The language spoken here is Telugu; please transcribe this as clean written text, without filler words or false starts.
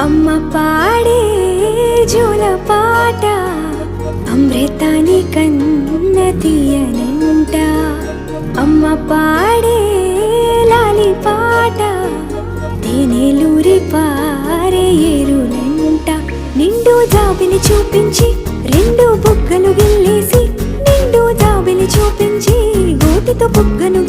అమ్మ పాడే జోల పాట అమృతాని కన్న తీయనంట. అమ్మ పాడే లాలి పాట తేనెలూరి పారే ఏరులంట. నిండు జాబిలి చూపించి రెండు బుగ్గలు గిల్లేసి, నిండు జాబిలి చూపించి గోటితో బుగ్గను